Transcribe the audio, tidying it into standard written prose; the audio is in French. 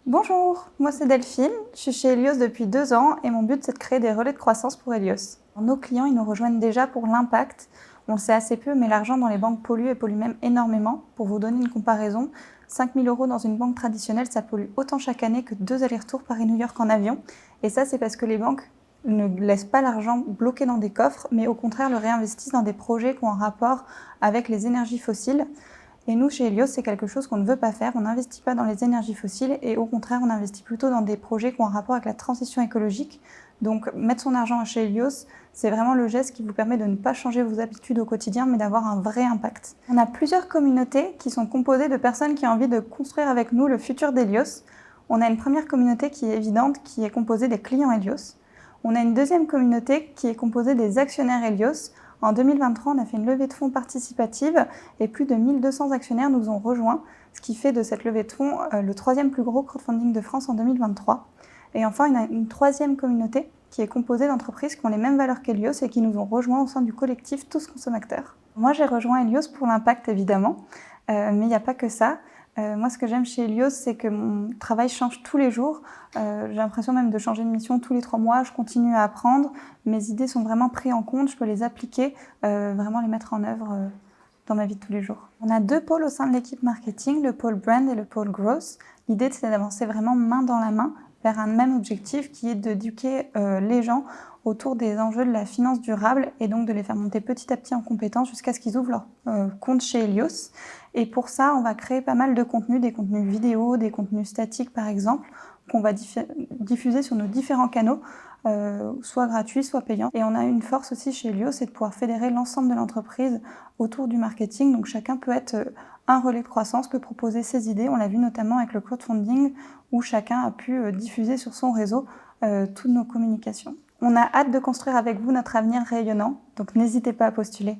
Bonjour, moi c'est Delphine, je suis chez Helios depuis 2 ans et mon but c'est de créer des relais de croissance pour Helios. Nos clients ils nous rejoignent déjà pour l'impact, on le sait assez peu mais l'argent dans les banques pollue et pollue même énormément. Pour vous donner une comparaison, 5 000 € dans une banque traditionnelle ça pollue autant chaque année que 2 allers-retours Paris-New York en avion. Et ça c'est parce que les banques ne laissent pas l'argent bloqué dans des coffres mais au contraire le réinvestissent dans des projets qui ont un rapport avec les énergies fossiles. Et nous, chez Helios, c'est quelque chose qu'on ne veut pas faire. On n'investit pas dans les énergies fossiles et au contraire, on investit plutôt dans des projets qui ont un rapport avec la transition écologique. Donc, mettre son argent chez Helios, c'est vraiment le geste qui vous permet de ne pas changer vos habitudes au quotidien, mais d'avoir un vrai impact. On a plusieurs communautés qui sont composées de personnes qui ont envie de construire avec nous le futur d'Helios. On a une première communauté qui est évidente, qui est composée des clients Helios. On a une deuxième communauté qui est composée des actionnaires Helios. En 2023, on a fait une levée de fonds participative et plus de 1200 actionnaires nous ont rejoints, ce qui fait de cette levée de fonds le troisième plus gros crowdfunding de France en 2023. Et enfin, on a une troisième communauté qui est composée d'entreprises qui ont les mêmes valeurs qu'Helios et qui nous ont rejoints au sein du collectif Tous Consommateurs. Moi, j'ai rejoint Helios pour l'impact, évidemment, mais il n'y a pas que ça. Moi, ce que j'aime chez Helios, c'est que mon travail change tous les jours. J'ai l'impression même de changer de mission tous les 3 mois. Je continue à apprendre. Mes idées sont vraiment prises en compte. Je peux les appliquer, vraiment les mettre en œuvre dans ma vie de tous les jours. On a 2 pôles au sein de l'équipe marketing, le pôle brand et le pôle growth. L'idée, c'est d'avancer vraiment main dans la main vers un même objectif qui est d'éduquer les gens autour des enjeux de la finance durable et donc de les faire monter petit à petit en compétences jusqu'à ce qu'ils ouvrent leur compte chez Helios. Et pour ça, on va créer pas mal de contenus, des contenus vidéo, des contenus statiques par exemple, qu'on va diffuser sur nos différents canaux, soit gratuits, soit payants. Et on a une force aussi chez Helios, c'est de pouvoir fédérer l'ensemble de l'entreprise autour du marketing. Donc chacun peut être un relais de croissance, peut proposer ses idées. On l'a vu notamment avec le crowdfunding où chacun a pu diffuser sur son réseau toutes nos communications. On a hâte de construire avec vous notre avenir rayonnant, donc n'hésitez pas à postuler.